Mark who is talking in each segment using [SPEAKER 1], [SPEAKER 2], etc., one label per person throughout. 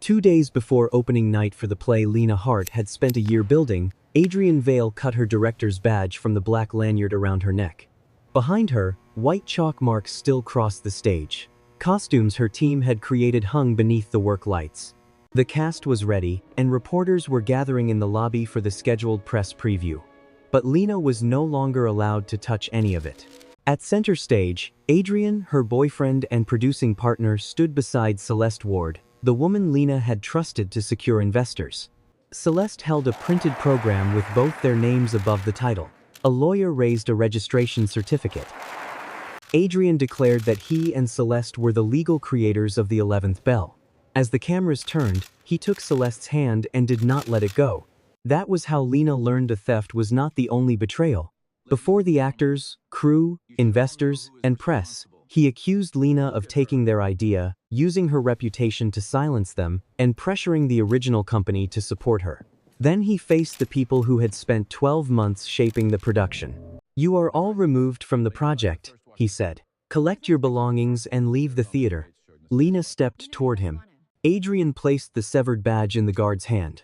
[SPEAKER 1] 2 days before opening night for the play Lena Hart had spent a year building, Adrienne Vale cut her director's badge from the black lanyard around her neck. Behind her, white chalk marks still crossed the stage. Costumes her team had created hung beneath the work lights. The cast was ready, and reporters were gathering in the lobby for the scheduled press preview. But Lena was no longer allowed to touch any of it. At center stage, Adrienne, her boyfriend and producing partner, stood beside Celeste Ward, the woman Lena had trusted to secure investors. Celeste held a printed program with both their names above the title. A lawyer raised a registration certificate. Adrienne declared that he and Celeste were the legal creators of the 11th Bell. As the cameras turned, he took Celeste's hand and did not let it go. That was how Lena learned the theft was not the only betrayal. Before the actors, crew, investors, and press, he accused Lena of taking their idea, using her reputation to silence them, and pressuring the original company to support her. Then he faced the people who had spent 12 months shaping the production. "You are all removed from the project," he said. "Collect your belongings and leave the theater." Lena stepped toward him. Adrienne placed the severed badge in the guard's hand.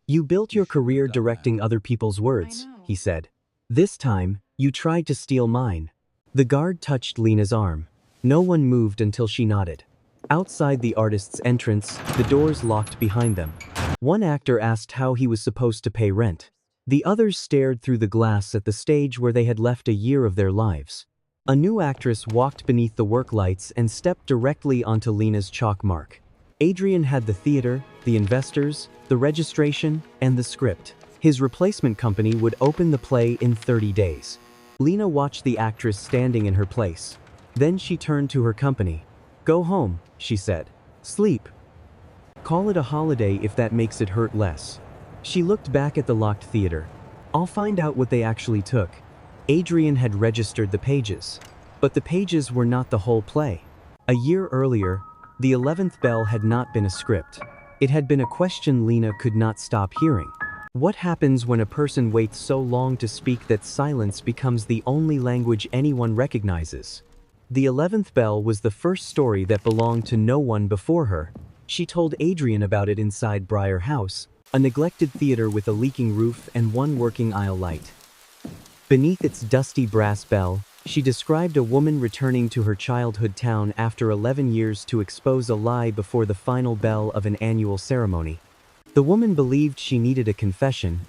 [SPEAKER 1] "You built your career directing other people's words," he said. "This time, you tried to steal mine." The guard touched Lena's arm. No one moved until she nodded. Outside the artist's entrance, the doors locked behind them. One actor asked how he was supposed to pay rent. The others stared through the glass at the stage where they had left a year of their lives. A new actress walked beneath the work lights and stepped directly onto Lena's chalk mark. Adrienne had the theater, the investors, the registration, and the script. His replacement company would open the play in 30 days. Lena watched the actress standing in her place. Then she turned to her company. "Go home," she said. "Sleep. Call it a holiday if that makes it hurt less." She looked back at the locked theater. "I'll find out what they actually took." Adrienne had registered the pages. But the pages were not the whole play. A year earlier, the 11th Bell had not been a script. It had been a question Lena could not stop hearing. What happens when a person waits so long to speak that silence becomes the only language anyone recognizes? The 11th Bell was the first story that belonged to no one before her. She told Adrienne about it inside Briar House, a neglected theater with a leaking roof and one working aisle light. Beneath its dusty brass bell, she described a woman returning to her childhood town after 11 years to expose a lie before the final bell of an annual ceremony. The woman believed she needed a confession.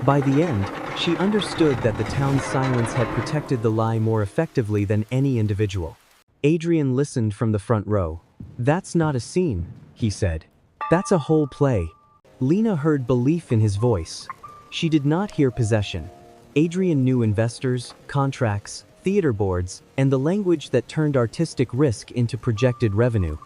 [SPEAKER 1] By the end, she understood that the town's silence had protected the lie more effectively than any individual. Adrienne listened from the front row. "That's not a scene," he said. "That's a whole play." Lena heard belief in his voice. She did not hear possession. Adrienne knew investors, contracts, theater boards, and the language that turned artistic risk into projected revenue.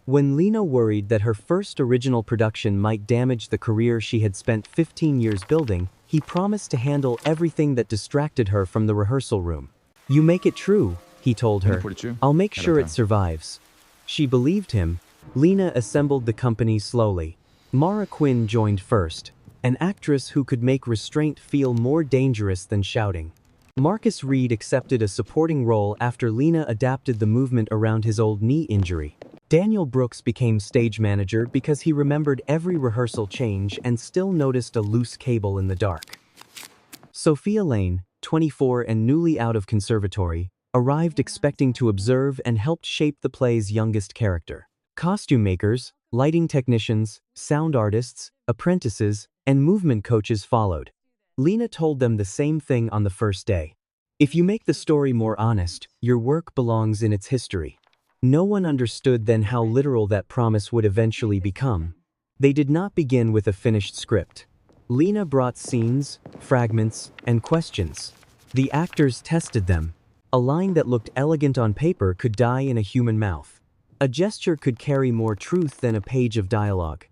[SPEAKER 1] When Lena worried that her first original production might damage the career she had spent 15 years building, he promised to handle everything that distracted her from the rehearsal room. "You make it true," he told her. "I'll make sure it survives." She believed him. Lena assembled the company slowly. Mara Quinn joined first, an actress who could make restraint feel more dangerous than shouting. Marcus Reed accepted a supporting role after Lena adapted the movement around his old knee injury. Daniel Brooks became stage manager because he remembered every rehearsal change and still noticed a loose cable in the dark. Sophia Lane, 24 and newly out of conservatory, arrived expecting to observe and helped shape the play's youngest character. Costume makers, lighting technicians, sound artists, apprentices, and movement coaches followed. Lena told them the same thing on the first day. "If you make the story more honest, your work belongs in its history." No one understood then how literal that promise would eventually become. They did not begin with a finished script. Lena brought scenes, fragments, and questions. The actors tested them. A line that looked elegant on paper could die in a human mouth. A gesture could carry more truth than a page of dialogue.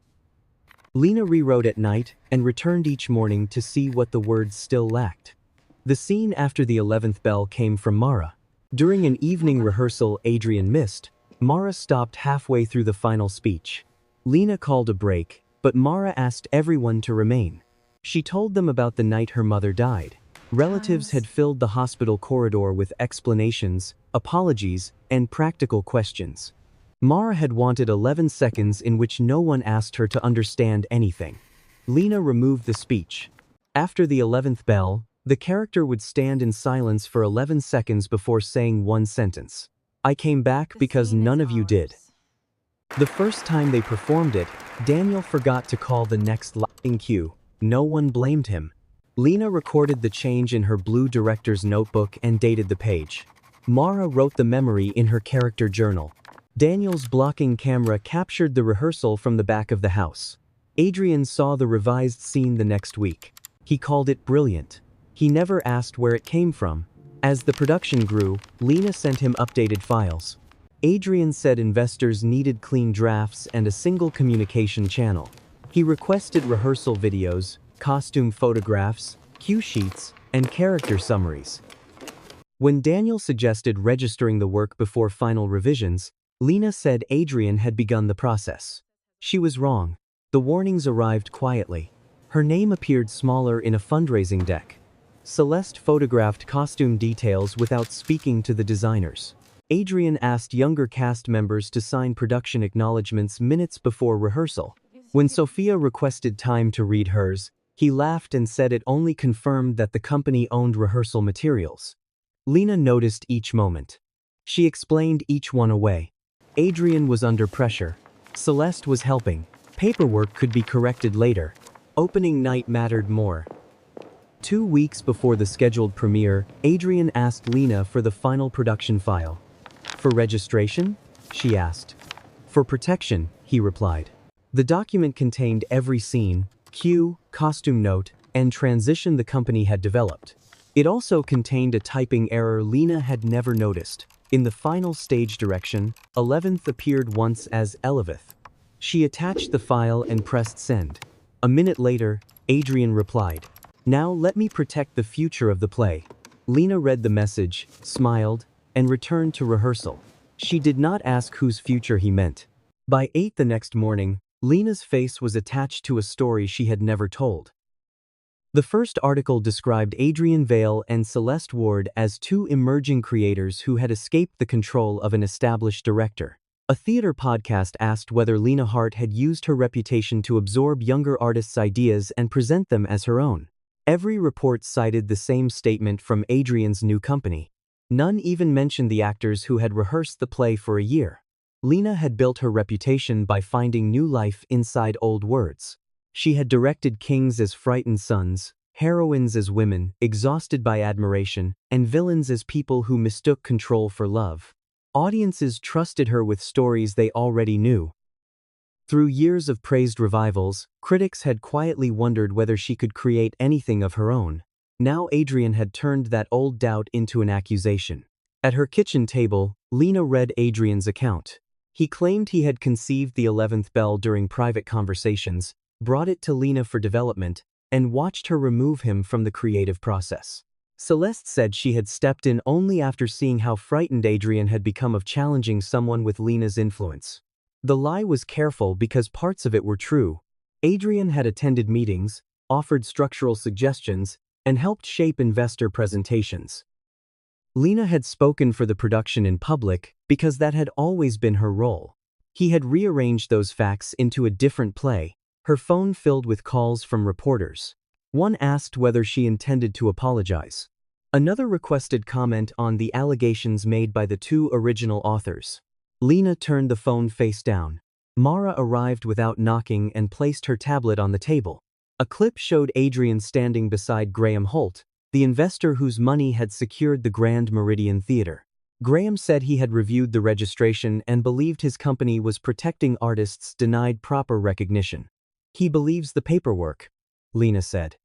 [SPEAKER 1] Lena rewrote at night and returned each morning to see what the words still lacked. The scene after the 11th Bell came from Mara. During an evening rehearsal Adrienne missed, Mara stopped halfway through the final speech. Lena called a break, but Mara asked everyone to remain. She told them about the night her mother died. Relatives had filled the hospital corridor with explanations, apologies, and practical questions. Mara had wanted 11 seconds in which no one asked her to understand anything. Lena removed the speech. After the 11th bell, the character would stand in silence for 11 seconds before saying one sentence. I came back because none of you did. The first time they performed it, Daniel forgot to call the next lighting cue. No one blamed him. Lena recorded the change in her blue director's notebook and dated the page. Mara wrote the memory in her character journal. Daniel's blocking camera captured the rehearsal from the back of the house. Adrian saw the revised scene the next week. He called it brilliant. He never asked where it came from. As the production grew, Lena sent him updated files. Adrian said investors needed clean drafts and a single communication channel. He requested rehearsal videos, costume photographs, cue sheets, and character summaries. When Daniel suggested registering the work before final revisions, Lena said Adrian had begun the process. She was wrong. The warnings arrived quietly. Her name appeared smaller in a fundraising deck. Celeste photographed costume details without speaking to the designers. Adrian asked younger cast members to sign production acknowledgments minutes before rehearsal. When Sophia requested time to read hers, he laughed and said it only confirmed that the company owned rehearsal materials. Lena noticed each moment. She explained each one away. Adrian was under pressure. Celeste was helping. Paperwork could be corrected later. Opening night mattered more. 2 weeks before the scheduled premiere, Adrian asked Lena for the final production file. For registration? She asked. For protection, he replied. The document contained every scene, cue, costume note, and transition the company had developed. It also contained a typing error Lena had never noticed. In the final stage direction, 11th appeared once as Eleveth. She attached the file and pressed send. A minute later, Adrian replied, "Now let me protect the future of the play." Lena read the message, smiled, and returned to rehearsal. She did not ask whose future he meant. By 8 the next morning, Lena's face was attached to a story she had never told. The first article described Adrian Vale and Celeste Ward as two emerging creators who had escaped the control of an established director. A theater podcast asked whether Lena Hart had used her reputation to absorb younger artists' ideas and present them as her own. Every report cited the same statement from Adrian's new company. None even mentioned the actors who had rehearsed the play for a year. Lena had built her reputation by finding new life inside old words. She had directed kings as frightened sons, heroines as women, exhausted by admiration, and villains as people who mistook control for love. Audiences trusted her with stories they already knew. Through years of praised revivals, critics had quietly wondered whether she could create anything of her own. Now Adrian had turned that old doubt into an accusation. At her kitchen table, Lena read Adrian's account. He claimed he had conceived the 11th bell during private conversations, brought it to Lena for development, and watched her remove him from the creative process. Celeste said she had stepped in only after seeing how frightened Adrian had become of challenging someone with Lena's influence. The lie was careful because parts of it were true. Adrian had attended meetings, offered structural suggestions, and helped shape investor presentations. Lena had spoken for the production in public because that had always been her role. He had rearranged those facts into a different play, her phone filled with calls from reporters. One asked whether she intended to apologize. Another requested comment on the allegations made by the two original authors. Lena turned the phone face down. Mara arrived without knocking and placed her tablet on the table. A clip showed Adrian standing beside Graham Holt, the investor whose money had secured the Grand Meridian Theater. Graham said he had reviewed the registration and believed his company was protecting artists denied proper recognition. He believes the paperwork, Lena said.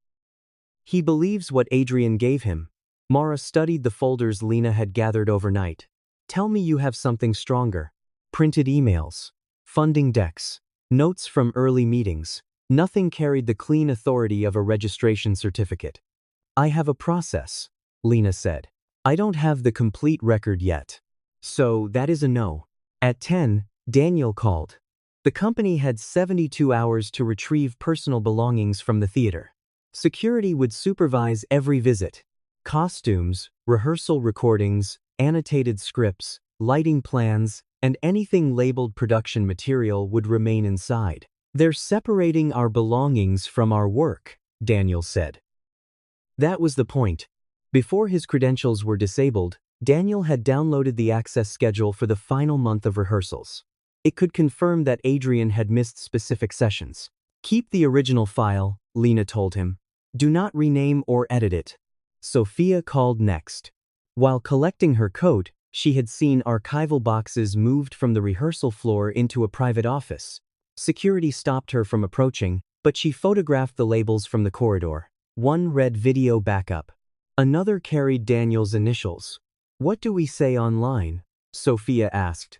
[SPEAKER 1] He believes what Adrian gave him. Mara studied the folders Lena had gathered overnight. Tell me you have something stronger. Printed emails, funding decks, notes from early meetings. Nothing carried the clean authority of a registration certificate. I have a process, Lena said. I don't have the complete record yet. So that is a no. At 10, Daniel called. The company had 72 hours to retrieve personal belongings from the theater. Security would supervise every visit. Costumes, rehearsal recordings, annotated scripts, lighting plans, and anything labeled production material would remain inside. They're separating our belongings from our work, Daniel said. That was the point. Before his credentials were disabled, Daniel had downloaded the access schedule for the final month of rehearsals. It could confirm that Adrian had missed specific sessions. Keep the original file, Lena told him. Do not rename or edit it. Sophia called next. While collecting her coat, she had seen archival boxes moved from the rehearsal floor into a private office. Security stopped her from approaching, but she photographed the labels from the corridor. One read video backup. Another carried Daniel's initials. What do we say online? Sophia asked.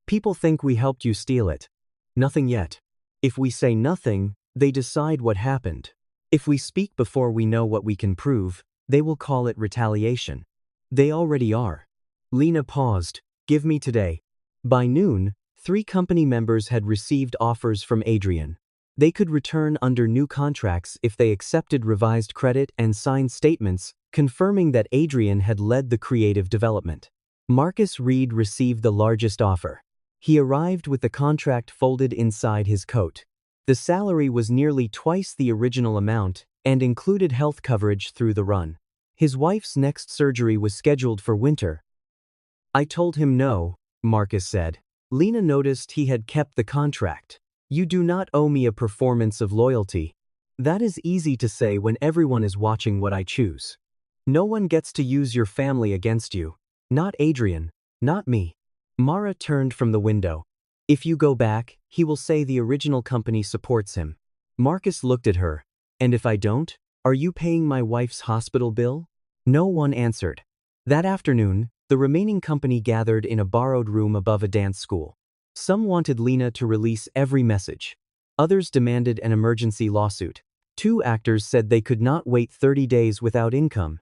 [SPEAKER 1] People think we helped you steal it. Nothing yet. If we say nothing, they decide what happened. If we speak before we know what we can prove, they will call it retaliation. They already are. Lena paused. Give me today. By noon, 3 company members had received offers from Adrian. They could return under new contracts if they accepted revised credit and signed statements confirming that Adrian had led the creative development. Marcus Reed received the largest offer. He arrived with the contract folded inside his coat. The salary was nearly twice the original amount and included health coverage through the run. His wife's next surgery was scheduled for winter. I told him no, Marcus said. Lena noticed he had kept the contract. You do not owe me a performance of loyalty. That is easy to say when everyone is watching what I choose. No one gets to use your family against you. Not Adrian. Not me. Mara turned from the window. If you go back, he will say the original company supports him. Marcus looked at her. And if I don't, are you paying my wife's hospital bill? No one answered. That afternoon, the remaining company gathered in a borrowed room above a dance school. Some wanted Lena to release every message. Others demanded an emergency lawsuit. 2 actors said they could not wait 30 days without income.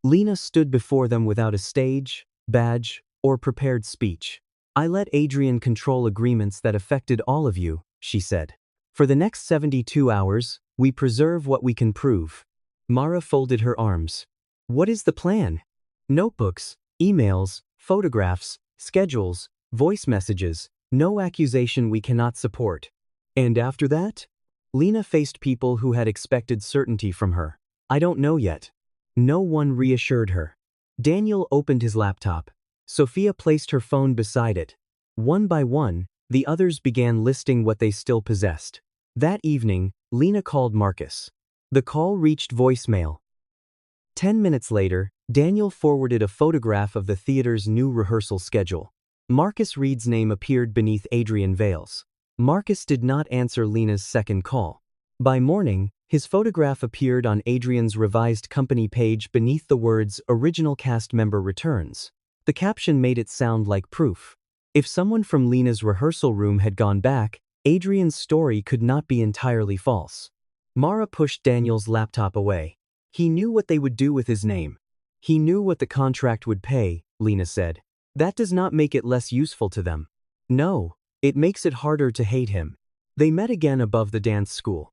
[SPEAKER 1] Lena stood before them without a stage, badge, or prepared speech. I let Adrian control agreements that affected all of you, she said. For the next 72 hours, we preserve what we can prove. Mara folded her arms. What is the plan? Notebooks, emails, photographs, schedules, voice messages, no accusation we cannot support. And after that? Lena faced people who had expected certainty from her. I don't know yet. No one reassured her. Daniel opened his laptop. Sophia placed her phone beside it. One by one, the others began listing what they still possessed. That evening, Lena called Marcus. The call reached voicemail. 10 minutes later, Daniel forwarded a photograph of the theater's new rehearsal schedule. Marcus Reed's name appeared beneath Adrian Vale's. Marcus did not answer Lena's second call. By morning, his photograph appeared on Adrian's revised company page beneath the words "Original cast member returns." The caption made it sound like proof. If someone from Lena's rehearsal room had gone back, Adrian's story could not be entirely false. Mara pushed Daniel's laptop away. He knew what they would do with his name. He knew what the contract would pay, Lena said. That does not make it less useful to them. No, it makes it harder to hate him. They met again above the dance school.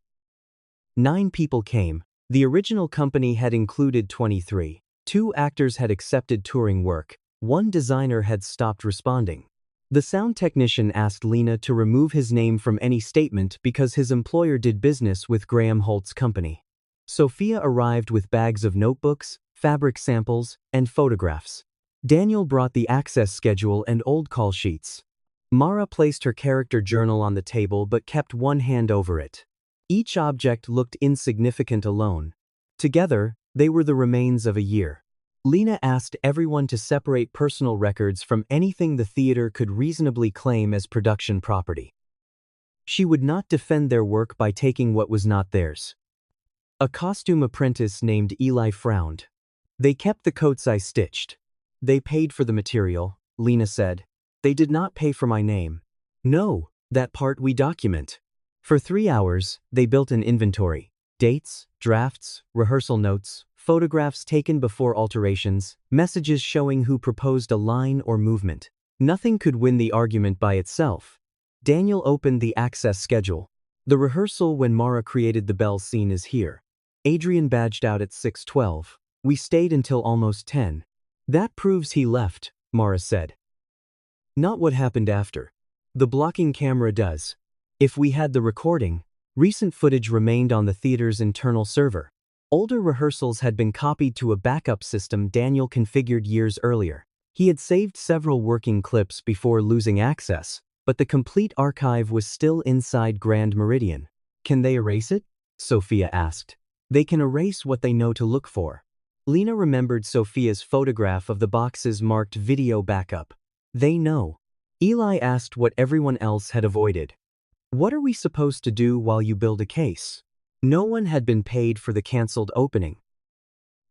[SPEAKER 1] 9 people came. The original company had included 23. 2 actors had accepted touring work. 1 designer had stopped responding. The sound technician asked Lena to remove his name from any statement because his employer did business with Graham Holt's company. Sophia arrived with bags of notebooks, fabric samples, and photographs. Daniel brought the access schedule and old call sheets. Mara placed her character journal on the table but kept one hand over it. Each object looked insignificant alone. Together, they were the remains of a year. Lena asked everyone to separate personal records from anything the theater could reasonably claim as production property. She would not defend their work by taking what was not theirs. A costume apprentice named Eli frowned. They kept the coats I stitched. They paid for the material, Lena said. They did not pay for my name. No, that part we document. For 3 hours, they built an inventory. Dates, drafts, rehearsal notes, photographs taken before alterations, messages showing who proposed a line or movement. Nothing could win the argument by itself. Daniel opened the access schedule. The rehearsal when Mara created the bell scene is here. Adrian badged out at 6:12. We stayed until almost 10. That proves he left, Mara said. Not what happened after. The blocking camera does. If we had the recording, recent footage remained on the theater's internal server. Older rehearsals had been copied to a backup system Daniel configured years earlier. He had saved several working clips before losing access, but the complete archive was still inside Grand Meridian. Can they erase it? Sophia asked. They can erase what they know to look for. Lena remembered Sophia's photograph of the boxes marked video backup. They know. Eli asked what everyone else had avoided. What are we supposed to do while you build a case? No one had been paid for the cancelled opening.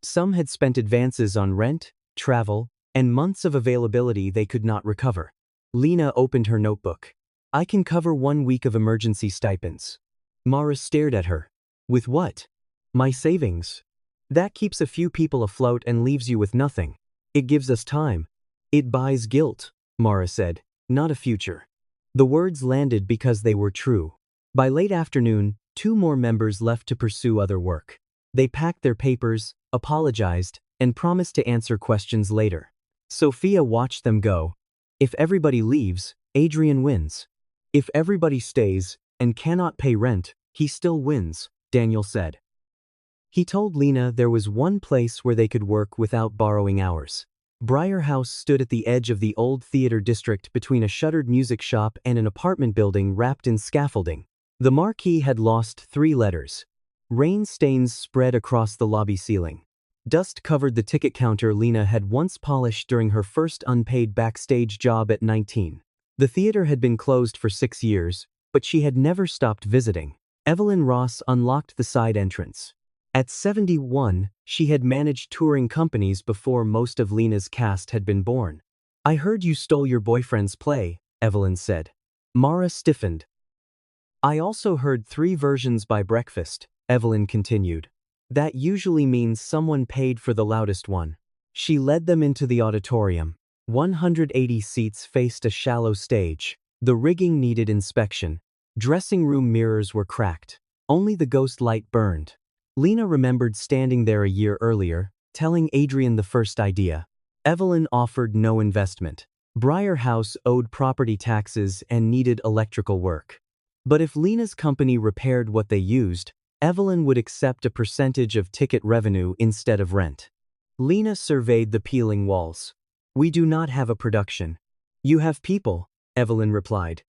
[SPEAKER 1] Some had spent advances on rent, travel, and months of availability they could not recover. Lena opened her notebook. I can cover 1 week of emergency stipends. Mara stared at her. With what? My savings. That keeps a few people afloat and leaves you with nothing. It gives us time. It buys guilt, Mara said, not a future. The words landed because they were true. By late afternoon, 2 more members left to pursue other work. They packed their papers, apologized, and promised to answer questions later. Sophia watched them go. If everybody leaves, Adrian wins. If everybody stays and cannot pay rent, he still wins, Daniel said. He told Lena there was one place where they could work without borrowing hours. Briar House stood at the edge of the old theater district between a shuttered music shop and an apartment building wrapped in scaffolding. The marquee had lost 3 letters. Rain stains spread across the lobby ceiling. Dust covered the ticket counter Lena had once polished during her first unpaid backstage job at 19. The theater had been closed for 6 years, but she had never stopped visiting. Evelyn Ross unlocked the side entrance. At 71, she had managed touring companies before most of Lena's cast had been born. I heard you stole your boyfriend's play, Evelyn said. Mara stiffened. I also heard 3 versions by breakfast, Evelyn continued. That usually means someone paid for the loudest one. She led them into the auditorium. 180 seats faced a shallow stage. The rigging needed inspection. Dressing room mirrors were cracked. Only the ghost light burned. Lena remembered standing there a year earlier, telling Adrian the first idea. Evelyn offered no investment. Briar House owed property taxes and needed electrical work. But if Lena's company repaired what they used, Evelyn would accept a percentage of ticket revenue instead of rent. Lena surveyed the peeling walls. We do not have a production. You have people, Evelyn replied.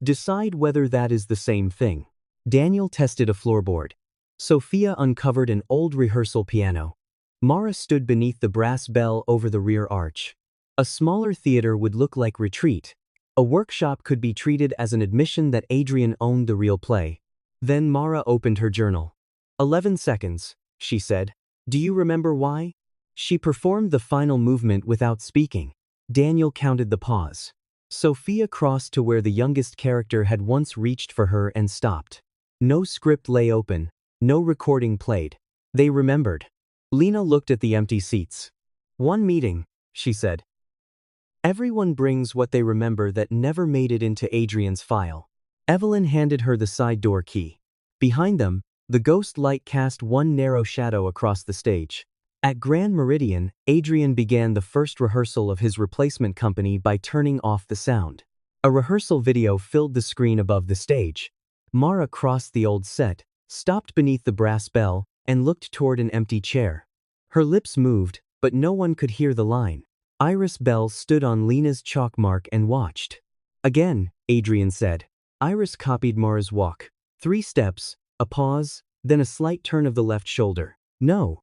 [SPEAKER 1] Decide whether that is the same thing. Daniel tested a floorboard. Sophia uncovered an old rehearsal piano. Mara stood beneath the brass bell over the rear arch. A smaller theater would look like retreat. A workshop could be treated as an admission that Adrian owned the real play. Then Mara opened her journal. 11 seconds, she said. Do you remember why? She performed the final movement without speaking. Daniel counted the pause. Sophia crossed to where the youngest character had once reached for her and stopped. No script lay open. No recording played. They remembered. Lena looked at the empty seats. 1 meeting, she said. Everyone brings what they remember that never made it into Adrian's file. Evelyn handed her the side door key. Behind them, the ghost light cast one narrow shadow across the stage. At Grand Meridian, Adrian began the first rehearsal of his replacement company by turning off the sound. A rehearsal video filled the screen above the stage. Mara crossed the old set, stopped beneath the brass bell, and looked toward an empty chair. Her lips moved, but no one could hear the line. Iris Bell stood on Lena's chalk mark and watched. Again, Adrian said. Iris copied Mara's walk. 3 steps, a pause, then a slight turn of the left shoulder. No.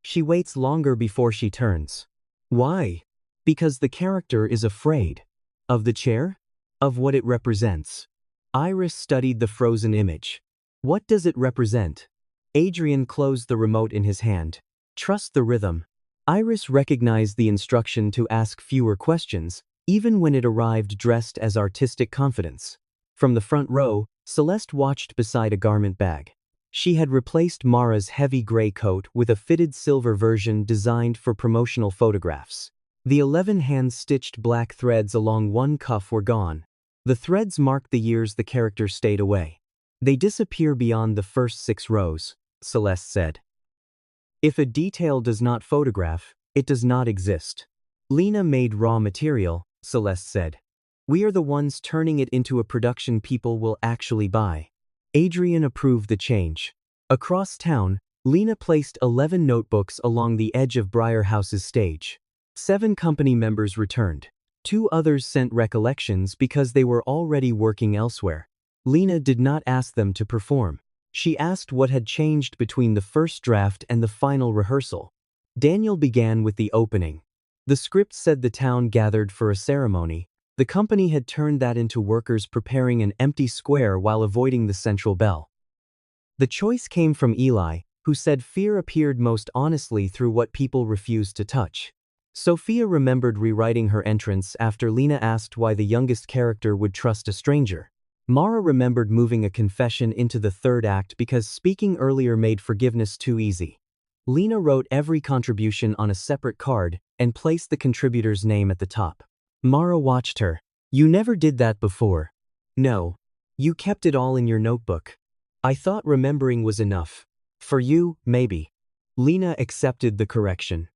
[SPEAKER 1] She waits longer before she turns. Why? Because the character is afraid. Of the chair? Of what it represents. Iris studied the frozen image. What does it represent? Adrian closed the remote in his hand. Trust the rhythm. Iris recognized the instruction to ask fewer questions, even when it arrived dressed as artistic confidence. From the front row, Celeste watched beside a garment bag. She had replaced Mara's heavy gray coat with a fitted silver version designed for promotional photographs. The 11 hand-stitched black threads along one cuff were gone. The threads marked the years the character stayed away. They disappear beyond the first 6 rows, Celeste said. If a detail does not photograph, it does not exist. Lena made raw material, Celeste said. We are the ones turning it into a production people will actually buy. Adrian approved the change. Across town, Lena placed 11 notebooks along the edge of Briar House's stage. 7 company members returned. 2 others sent recollections because they were already working elsewhere. Lena did not ask them to perform. She asked what had changed between the first draft and the final rehearsal. Daniel began with the opening. The script said the town gathered for a ceremony. The company had turned that into workers preparing an empty square while avoiding the central bell. The choice came from Eli, who said fear appeared most honestly through what people refused to touch. Sophia remembered rewriting her entrance after Lena asked why the youngest character would trust a stranger. Mara remembered moving a confession into the third act because speaking earlier made forgiveness too easy. Lena wrote every contribution on a separate card and placed the contributor's name at the top. Mara watched her. You never did that before. No. You kept it all in your notebook. I thought remembering was enough. For you, maybe. Lena accepted the correction.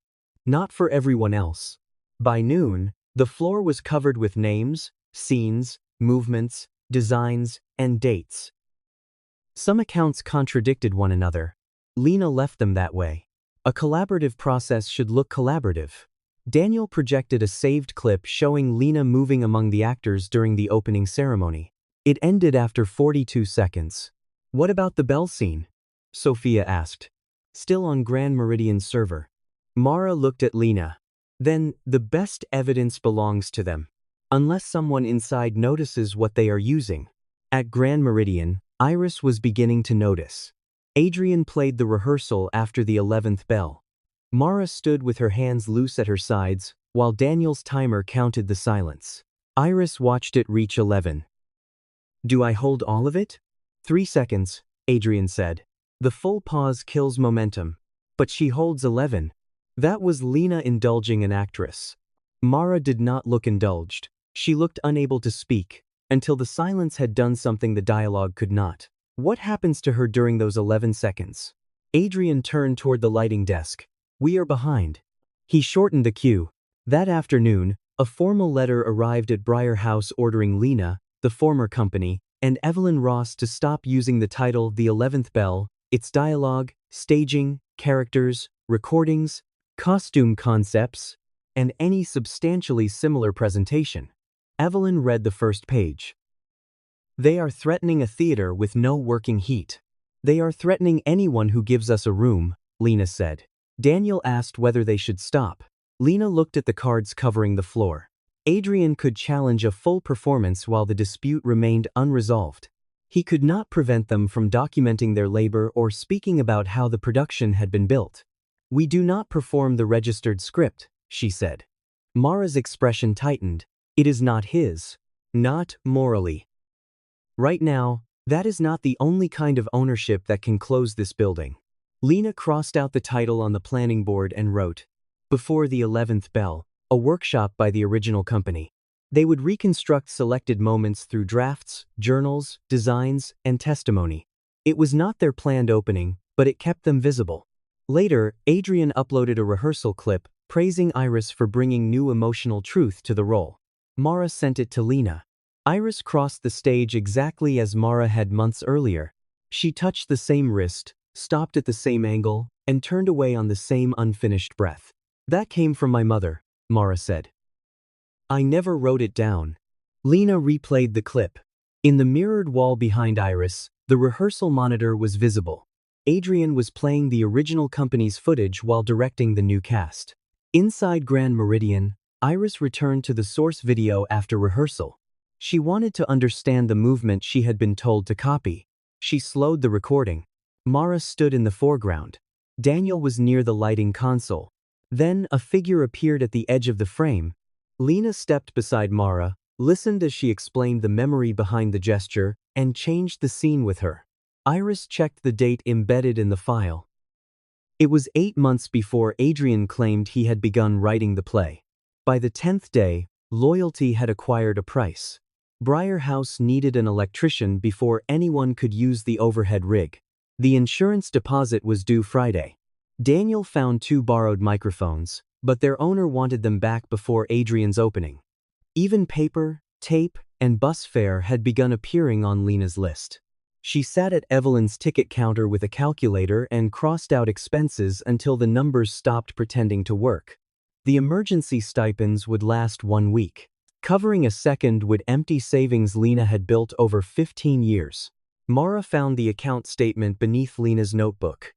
[SPEAKER 1] Not for everyone else. By noon, the floor was covered with names, scenes, movements, designs, and dates. Some accounts contradicted one another. Lena left them that way. A collaborative process should look collaborative. Daniel projected a saved clip showing Lena moving among the actors during the opening ceremony. It ended after 42 seconds. What about the bell scene? Sophia asked. Still on Grand Meridian's server. Mara looked at Lena. Then, the best evidence belongs to them. Unless someone inside notices what they are using. At Grand Meridian, Iris was beginning to notice. Adrian played the rehearsal after the 11th bell. Mara stood with her hands loose at her sides, while Daniel's timer counted the silence. Iris watched it reach 11. Do I hold all of it? 3 seconds, Adrian said. The full pause kills momentum. But she holds 11. That was Lena indulging an actress. Mara did not look indulged. She looked unable to speak, until the silence had done something the dialogue could not. What happens to her during those 11 seconds? Adrian turned toward the lighting desk. We are behind. He shortened the cue. That afternoon, a formal letter arrived at Briar House ordering Lena, the former company, and Evelyn Ross to stop using the title The 11th Bell, its dialogue, staging, characters, recordings, costume concepts, and any substantially similar presentation. Evelyn read the first page. They are threatening a theater with no working heat. They are threatening anyone who gives us a room, Lena said. Daniel asked whether they should stop. Lena looked at the cards covering the floor. Adrian could challenge a full performance while the dispute remained unresolved. He could not prevent them from documenting their labor or speaking about how the production had been built. We do not perform the registered script, she said. Mara's expression tightened. It is not his. Not morally. Right now, that is not the only kind of ownership that can close this building. Lena crossed out the title on the planning board and wrote, Before the 11th Bell, a workshop by the original company. They would reconstruct selected moments through drafts, journals, designs, and testimony. It was not their planned opening, but it kept them visible. Later, Adrian uploaded a rehearsal clip, praising Iris for bringing new emotional truth to the role. Mara sent it to Lena. Iris crossed the stage exactly as Mara had months earlier. She touched the same wrist, stopped at the same angle, and turned away on the same unfinished breath. That came from my mother, Mara said. I never wrote it down. Lena replayed the clip. In the mirrored wall behind Iris, the rehearsal monitor was visible. Adrian was playing the original company's footage while directing the new cast. Inside Grand Meridian, Iris returned to the source video after rehearsal. She wanted to understand the movement she had been told to copy. She slowed the recording. Mara stood in the foreground. Daniel was near the lighting console. Then a figure appeared at the edge of the frame. Lena stepped beside Mara, listened as she explained the memory behind the gesture, and changed the scene with her. Iris checked the date embedded in the file. It was 8 months before Adrian claimed he had begun writing the play. By the 10th day, loyalty had acquired a price. Briar House needed an electrician before anyone could use the overhead rig. The insurance deposit was due Friday. Daniel found 2 borrowed microphones, but their owner wanted them back before Adrian's opening. Even paper, tape, and bus fare had begun appearing on Lena's list. She sat at Evelyn's ticket counter with a calculator and crossed out expenses until the numbers stopped pretending to work. The emergency stipends would last 1 week, covering a second would empty savings Lena had built over 15 years. Mara found the account statement beneath Lena's notebook.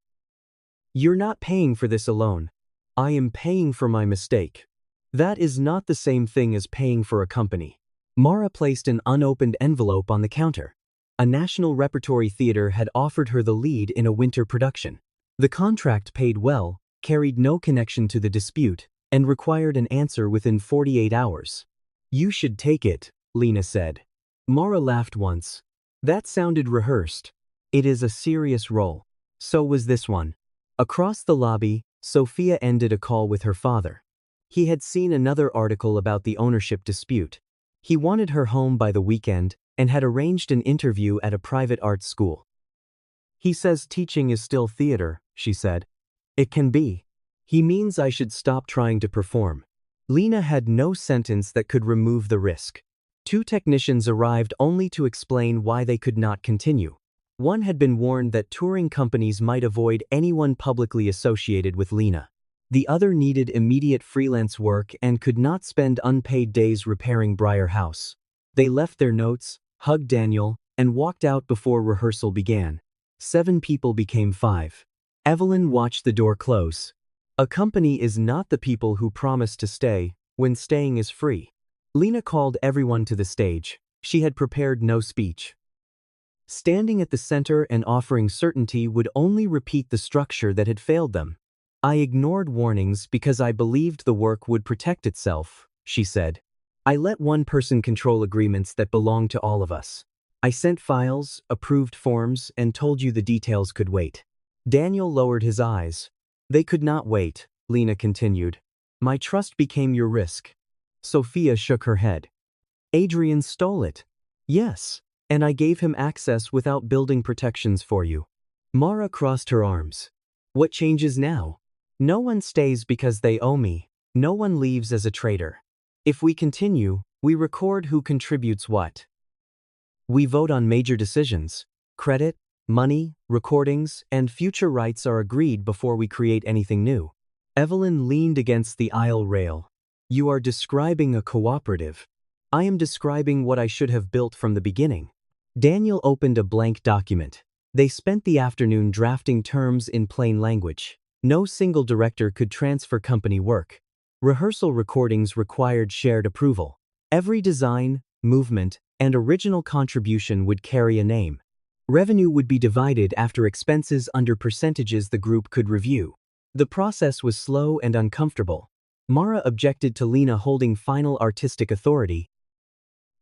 [SPEAKER 1] "You're not paying for this alone. I am paying for my mistake. That is not the same thing as paying for a company." Mara placed an unopened envelope on the counter. A national repertory theater had offered her the lead in a winter production. The contract paid well, carried no connection to the dispute, and required an answer within 48 hours. "You should take it," Lena said. Mara laughed once. "That sounded rehearsed. It is a serious role." So was this one. Across the lobby, Sophia ended a call with her father. He had seen another article about the ownership dispute. He wanted her home by the weekend and had arranged an interview at a private art school. "He says teaching is still theater," she said. "It can be. He means I should stop trying to perform." Lena had no sentence that could remove the risk. 2 technicians arrived only to explain why they could not continue. One had been warned that touring companies might avoid anyone publicly associated with Lena. The other needed immediate freelance work and could not spend unpaid days repairing Briar House. They left their notes, hugged Daniel, and walked out before rehearsal began. 7 people became 5. Evelyn watched the door close. A company is not the people who promise to stay when staying is free. Lena called everyone to the stage. She had prepared no speech. Standing at the center and offering certainty would only repeat the structure that had failed them. "I ignored warnings because I believed the work would protect itself," she said. "I let one person control agreements that belonged to all of us. I sent files, approved forms, and told you the details could wait." Daniel lowered his eyes. "They could not wait," Lena continued. "My trust became your risk." Sophia shook her head. "Adrian stole it." "Yes, and I gave him access without building protections for you." Mara crossed her arms. "What changes now? No one stays because they owe me. No one leaves as a traitor. If we continue, we record who contributes what. We vote on major decisions. Credit, money, recordings, and future rights are agreed before we create anything new." Evelyn leaned against the aisle rail. "You are describing a cooperative. I am describing what I should have built from the beginning." Daniel opened a blank document. They spent the afternoon drafting terms in plain language. No single director could transfer company work. Rehearsal recordings required shared approval. Every design, movement, and original contribution would carry a name. Revenue would be divided after expenses under percentages the group could review. The process was slow and uncomfortable. Mara objected to Lena holding final artistic authority.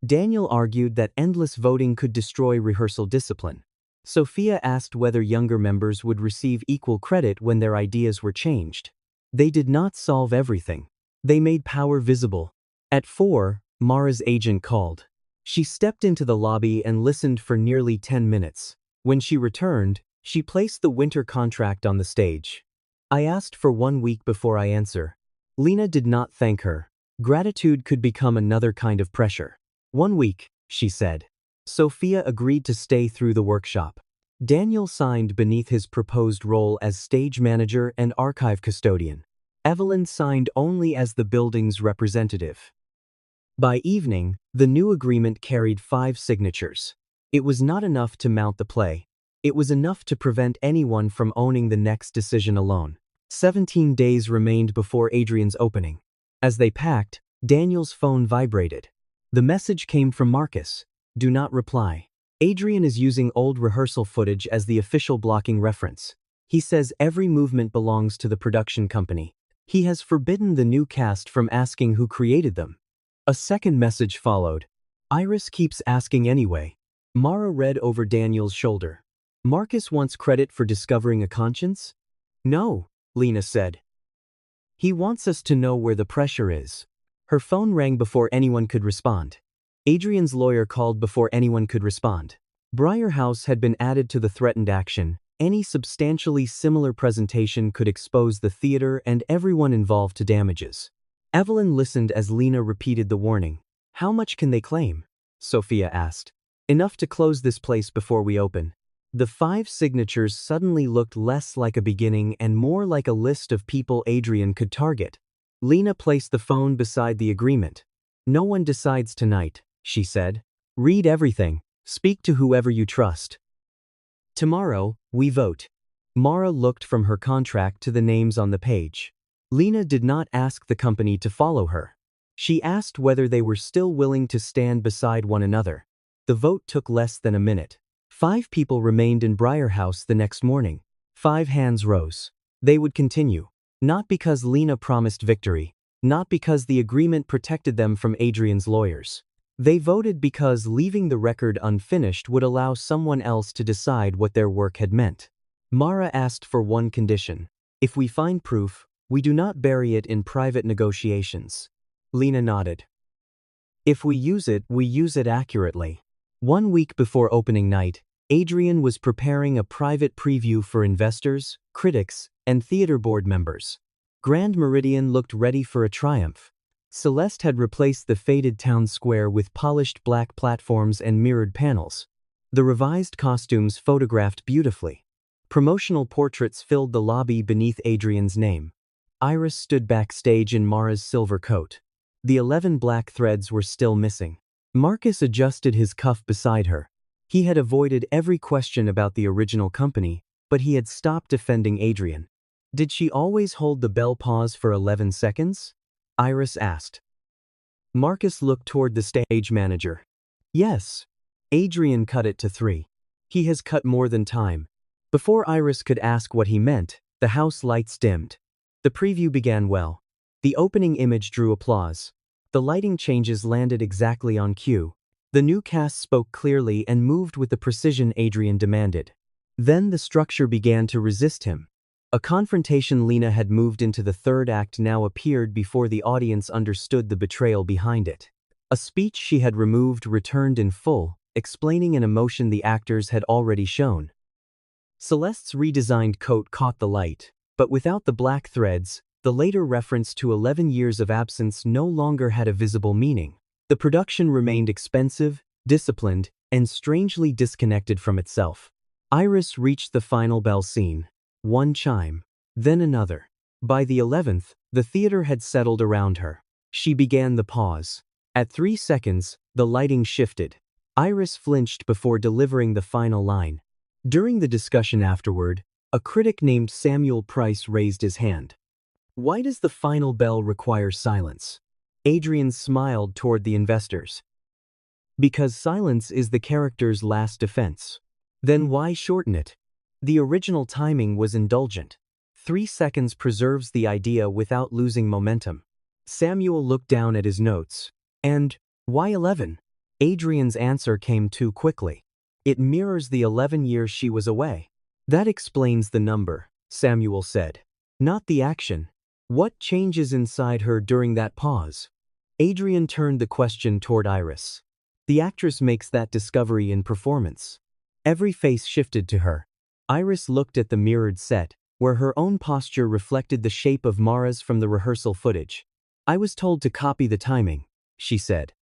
[SPEAKER 1] Daniel argued that endless voting could destroy rehearsal discipline. Sophia asked whether younger members would receive equal credit when their ideas were changed. They did not solve everything. They made power visible. At 4, Mara's agent called. She stepped into the lobby and listened for nearly 10 minutes. When she returned, she placed the winter contract on the stage. "I asked for 1 week before I answer." Lena did not thank her. Gratitude could become another kind of pressure. 1 week, she said. Sophia agreed to stay through the workshop. Daniel signed beneath his proposed role as stage manager and archive custodian. Evelyn signed only as the building's representative. By evening, the new agreement carried 5 signatures. It was not enough to mount the play. It was enough to prevent anyone from owning the next decision alone. 17 days remained before Adrian's opening. As they packed, Daniel's phone vibrated. The message came from Marcus. "Do not reply. Adrian is using old rehearsal footage as the official blocking reference. He says every movement belongs to the production company. He has forbidden the new cast from asking who created them." A second message followed. "Iris keeps asking anyway." Mara read over Daniel's shoulder. "Marcus wants credit for discovering a conscience?" "No," Lena said. "He wants us to know where the pressure is." Her phone rang before anyone could respond. Adrian's lawyer called before anyone could respond. Briar House had been added to the threatened action. Any substantially similar presentation could expose the theater and everyone involved to damages. Evelyn listened as Lena repeated the warning. How much can they claim? Sophia asked. Enough to close this place before we open. The 5 signatures suddenly looked less like a beginning and more like a list of people Adrian could target. Lena placed the phone beside the agreement. No one decides tonight, she said. Read everything. Speak to whoever you trust. Tomorrow, we vote. Mara looked from her contract to the names on the page. Lena did not ask the company to follow her. She asked whether they were still willing to stand beside one another. The vote took less than a minute. 5 people remained in Briar House the next morning. 5 hands rose. They would continue. Not because Lena promised victory. Not because the agreement protected them from Adrian's lawyers. They voted because leaving the record unfinished would allow someone else to decide what their work had meant. Mara asked for one condition. If we find proof, we do not bury it in private negotiations. Lena nodded. If we use it accurately. 1 week before opening night, Adrian was preparing a private preview for investors, critics, and theater board members. Grand Meridian looked ready for a triumph. Celeste had replaced the faded town square with polished black platforms and mirrored panels. The revised costumes photographed beautifully. Promotional portraits filled the lobby beneath Adrian's name. Iris stood backstage in Mara's silver coat. The 11 black threads were still missing. Marcus adjusted his cuff beside her. He had avoided every question about the original company, but he had stopped defending Adrian. Did she always hold the bell pause for 11 seconds? Iris asked. Marcus looked toward the stage manager. Yes. Adrian cut it to 3. He has cut more than time. Before Iris could ask what he meant, the house lights dimmed. The preview began well. The opening image drew applause. The lighting changes landed exactly on cue. The new cast spoke clearly and moved with the precision Adrian demanded. Then the structure began to resist him. A confrontation Lena had moved into the 3rd act now appeared before the audience understood the betrayal behind it. A speech she had removed returned in full, explaining an emotion the actors had already shown. Celeste's redesigned coat caught the light, but without the black threads, the later reference to 11 years of absence no longer had a visible meaning. The production remained expensive, disciplined, and strangely disconnected from itself. Iris reached the final bell scene. 1 chime. Then another. By the 11th, the theater had settled around her. She began the pause. At 3 seconds, the lighting shifted. Iris flinched before delivering the final line. During the discussion afterward, a critic named Samuel Price raised his hand. Why does the final bell require silence? Adrian smiled toward the investors. Because silence is the character's last defense. Then why shorten it? The original timing was indulgent. 3 seconds preserves the idea without losing momentum. Samuel looked down at his notes. And why 11? Adrian's answer came too quickly. It mirrors the 11 years she was away. That explains the number, Samuel said. Not the action. What changes inside her during that pause? Adrian turned the question toward Iris. The actress makes that discovery in performance. Every face shifted to her. Iris looked at the mirrored set, where her own posture reflected the shape of Mara's from the rehearsal footage. I was told to copy the timing, she said.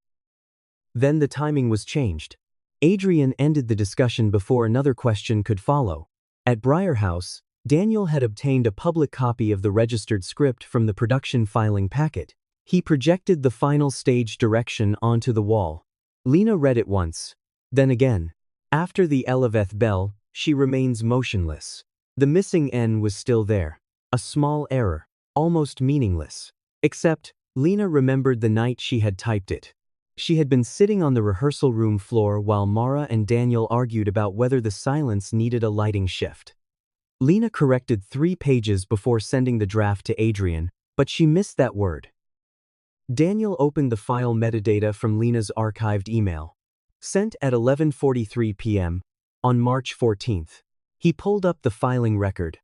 [SPEAKER 1] Then the timing was changed. Adrian ended the discussion before another question could follow. At Briar House, Daniel had obtained a public copy of the registered script from the production filing packet. He projected the final stage direction onto the wall. Lena read it once, then again. After the 11th bell, she remains motionless. The missing N was still there. A small error, almost meaningless. Except, Lena remembered the night she had typed it. She had been sitting on the rehearsal room floor while Mara and Daniel argued about whether the silence needed a lighting shift. Lena corrected 3 pages before sending the draft to Adrian, but she missed that word. Daniel opened the file metadata from Lena's archived email. Sent at 11:43 p.m. on March 14th. He pulled up the filing record.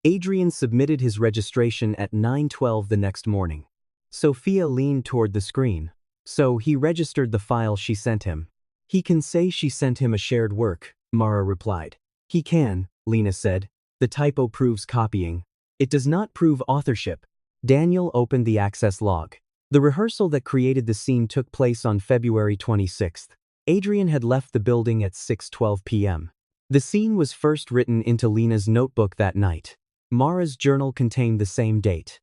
[SPEAKER 1] Adrian submitted his registration at 9:12 the next morning. Sophia leaned toward the screen. So he registered the file she sent him. He can say she sent him a shared work, Mara replied. He can, Lena said. The typo proves copying. It does not prove authorship. Daniel opened the access log. The rehearsal that created the scene took place on February 26th. Adrian had left the building at 6:12 p.m. The scene was first written into Lena's notebook that night. Mara's journal contained the same date.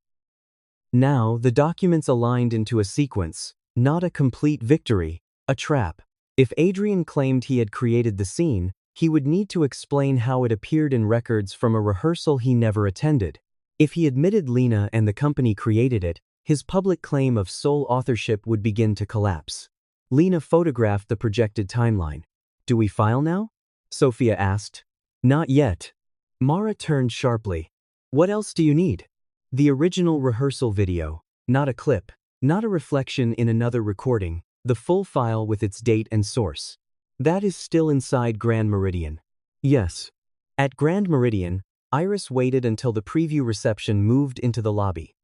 [SPEAKER 1] Now, the documents aligned into a sequence, not a complete victory, a trap. If Adrian claimed he had created the scene, he would need to explain how it appeared in records from a rehearsal he never attended. If he admitted Lena and the company created it, his public claim of sole authorship would begin to collapse. Lena photographed the projected timeline. "Do we file now?" Sophia asked. "Not yet." Mara turned sharply. "What else do you need?" "The original rehearsal video. Not a clip. Not a reflection in another recording. The full file with its date and source." "That is still inside Grand Meridian." "Yes." At Grand Meridian, Iris waited until the preview reception moved into the lobby.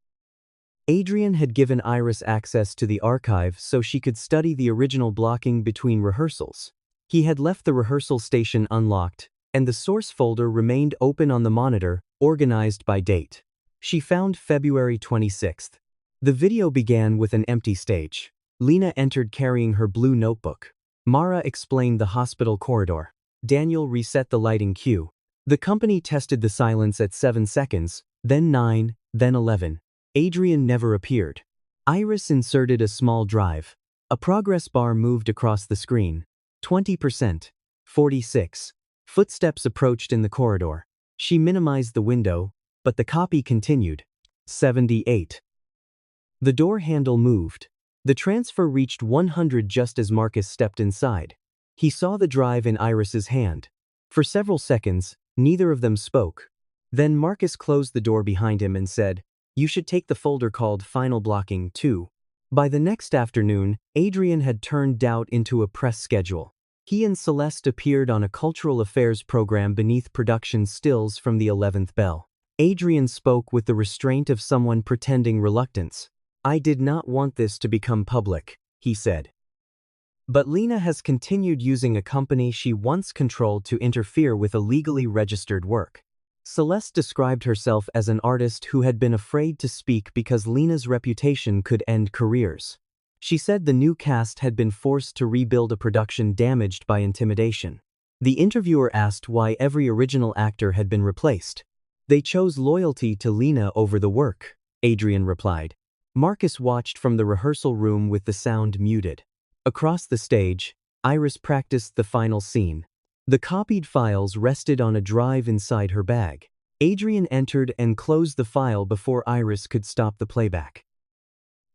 [SPEAKER 1] Adrian had given Iris access to the archive so she could study the original blocking between rehearsals. He had left the rehearsal station unlocked, and the source folder remained open on the monitor, organized by date. She found February 26th. The video began with an empty stage. Lena entered carrying her blue notebook. Mara explained the hospital corridor. Daniel reset the lighting cue. The company tested the silence at 7 seconds, then 9, then 11. Adrian never appeared. Iris inserted a small drive. A progress bar moved across the screen. 20%. 46. Footsteps approached in the corridor. She minimized the window, but the copy continued. 78. The door handle moved. The transfer reached 100 just as Marcus stepped inside. He saw the drive in Iris's hand. For several seconds, neither of them spoke. Then Marcus closed the door behind him and said, "You should take the folder called Final Blocking 2. By the next afternoon, Adrian had turned doubt into a press schedule. He and Celeste appeared on a cultural affairs program beneath production stills from the 11th bell. Adrian spoke with the restraint of someone pretending reluctance. "I did not want this to become public," he said. But Lena has continued using a company she once controlled to interfere with illegally registered work. Celeste described herself as an artist who had been afraid to speak because Lena's reputation could end careers. She said the new cast had been forced to rebuild a production damaged by intimidation. The interviewer asked why every original actor had been replaced. "They chose loyalty to Lena over the work," Adrian replied. Marcus watched from the rehearsal room with the sound muted. Across the stage, Iris practiced the final scene. The copied files rested on a drive inside her bag. Adrian entered and closed the file before Iris could stop the playback.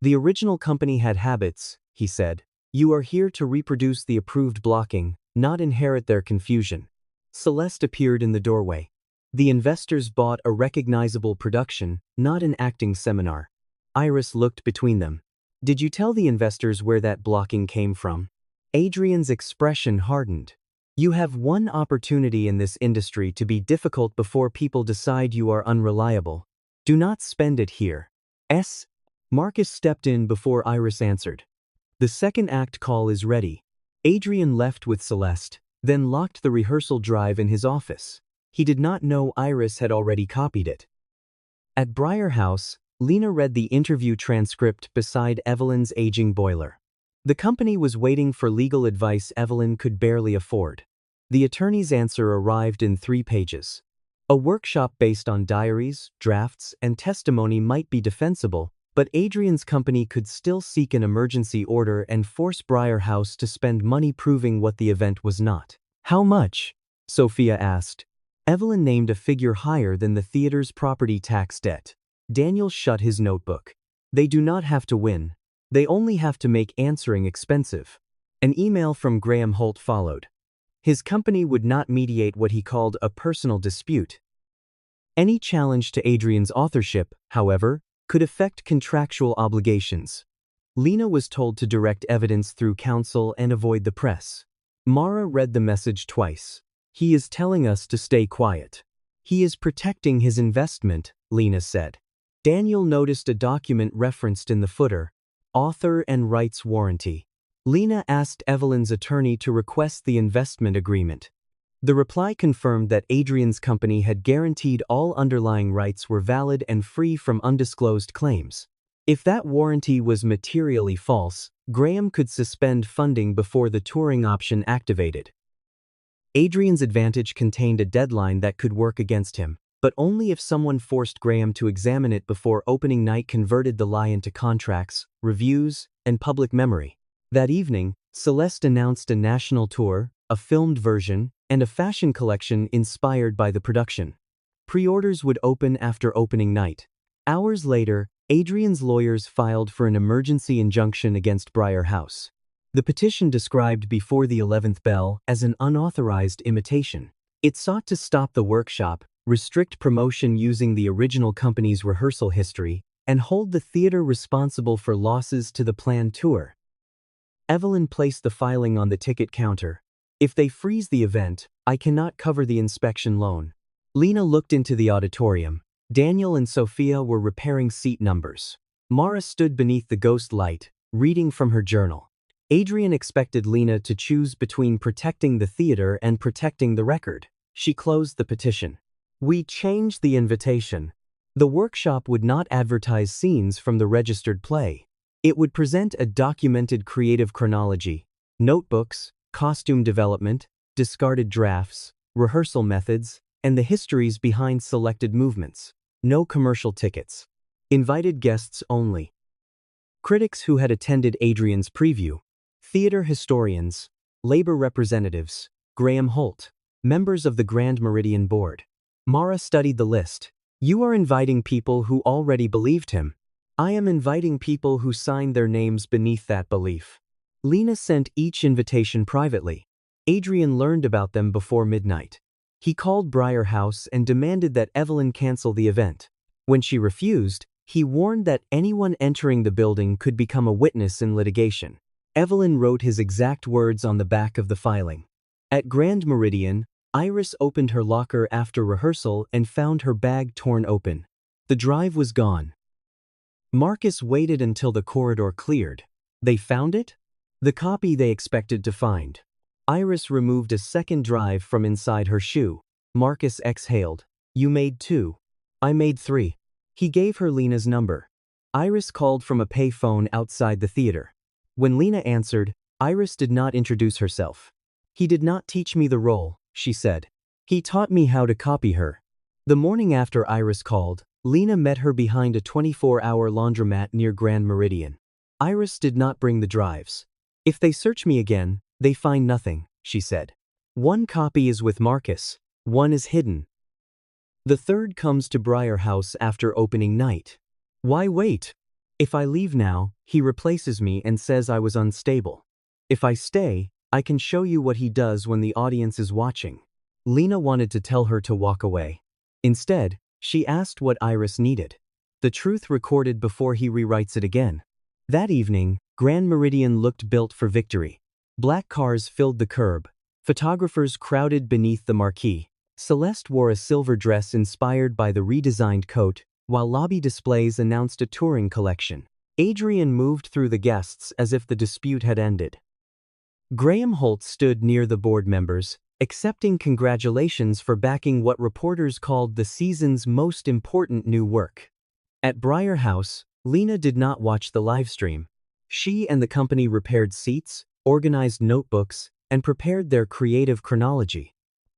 [SPEAKER 1] "The original company had habits," he said. "You are here to reproduce the approved blocking, not inherit their confusion." Celeste appeared in the doorway. "The investors bought a recognizable production, not an acting seminar." Iris looked between them. "Did you tell the investors where that blocking came from?" Adrian's expression hardened. "You have one opportunity in this industry to be difficult before people decide you are unreliable. Do not spend it here." Marcus stepped in before Iris answered. "The second act call is ready." Adrian left with Celeste, then locked the rehearsal drive in his office. He did not know Iris had already copied it. At Briar House, Lena read the interview transcript beside Evelyn's aging boiler. The company was waiting for legal advice Evelyn could barely afford. The attorney's answer arrived in 3 pages. A workshop based on diaries, drafts, and testimony might be defensible, but Adrian's company could still seek an emergency order and force Briar House to spend money proving what the event was not. "How much?" Sophia asked. Evelyn named a figure higher than the theater's property tax debt. Daniel shut his notebook. "They do not have to win. They only have to make answering expensive." An email from Graham Holt followed. His company would not mediate what he called a personal dispute. Any challenge to Adrian's authorship, however, could affect contractual obligations. Lena was told to direct evidence through counsel and avoid the press. Mara read the message twice. "He is telling us to stay quiet. He is protecting his investment," Lena said. Daniel noticed a document referenced in the footer, "Author and Rights Warranty." Lena asked Evelyn's attorney to request the investment agreement. The reply confirmed that Adrian's company had guaranteed all underlying rights were valid and free from undisclosed claims. If that warranty was materially false, Graham could suspend funding before the touring option activated. Adrian's advantage contained a deadline that could work against him, but only if someone forced Graham to examine it before opening night converted the lie into contracts, reviews, and public memory. That evening, Celeste announced a national tour, a filmed version, and a fashion collection inspired by the production. Pre-orders would open after opening night. Hours later, Adrian's lawyers filed for an emergency injunction against Briar House. The petition described Before the 11th Bell as an unauthorized imitation. It sought to stop the workshop, restrict promotion using the original company's rehearsal history, and hold the theater responsible for losses to the planned tour. Evelyn placed the filing on the ticket counter. If they freeze the event, I cannot cover the inspection loan. Lena looked into the auditorium. Daniel and Sophia were repairing seat numbers. Mara stood beneath the ghost light, reading from her journal. Adrian expected Lena to choose between protecting the theater and protecting the record. She closed the petition. We changed the invitation. The workshop would not advertise scenes from the registered play. It would present a documented creative chronology, notebooks, costume development, discarded drafts, rehearsal methods, and the histories behind selected movements. No commercial tickets. Invited guests only. Critics who had attended Adrian's preview. Theater historians, labor representatives, Graham Holt, members of the Grand Meridian Board. Mara studied the list. You are inviting people who already believed him. I am inviting people who signed their names beneath that belief. Lena sent each invitation privately. Adrian learned about them before midnight. He called Briar House and demanded that Evelyn cancel the event. When she refused, he warned that anyone entering the building could become a witness in litigation. Evelyn wrote his exact words on the back of the filing. At Grand Meridian, Iris opened her locker after rehearsal and found her bag torn open. The drive was gone. Marcus waited until the corridor cleared. They found it? The copy they expected to find. Iris removed a second drive from inside her shoe. Marcus exhaled. You made 2. I made 3. He gave her Lena's number. Iris called from a pay phone outside the theater. When Lena answered, Iris did not introduce herself. He did not teach me the role, she said. He taught me how to copy her. The morning after Iris called, Lena met her behind a 24-hour laundromat near Grand Meridian. Iris did not bring the drives. If they search me again, they find nothing, she said. 1 copy is with Marcus. 1 is hidden. The 3rd comes to Briar House after opening night. Why wait? If I leave now, he replaces me and says I was unstable. If I stay, I can show you what he does when the audience is watching. Lena wanted to tell her to walk away. Instead, she asked what Iris needed. The truth recorded before he rewrites it again. That evening, Grand Meridian looked built for victory. Black cars filled the curb. Photographers crowded beneath the marquee. Celeste wore a silver dress inspired by the redesigned coat, while lobby displays announced a touring collection. Adrian moved through the guests as if the dispute had ended. Graham Holt stood near the board members, accepting congratulations for backing what reporters called the season's most important new work. At Briar House, Lena did not watch the livestream. She and the company repaired seats, organized notebooks, and prepared their creative chronology.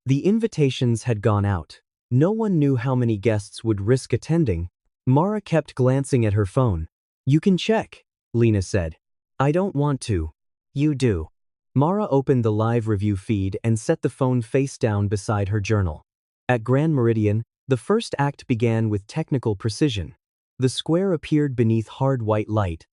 [SPEAKER 1] The invitations had gone out. No one knew how many guests would risk attending. Mara kept glancing at her phone. You can check, Lena said. I don't want to. You do. Mara opened the live review feed and set the phone face down beside her journal. At Grand Meridian, the first act began with technical precision. The square appeared beneath hard white light.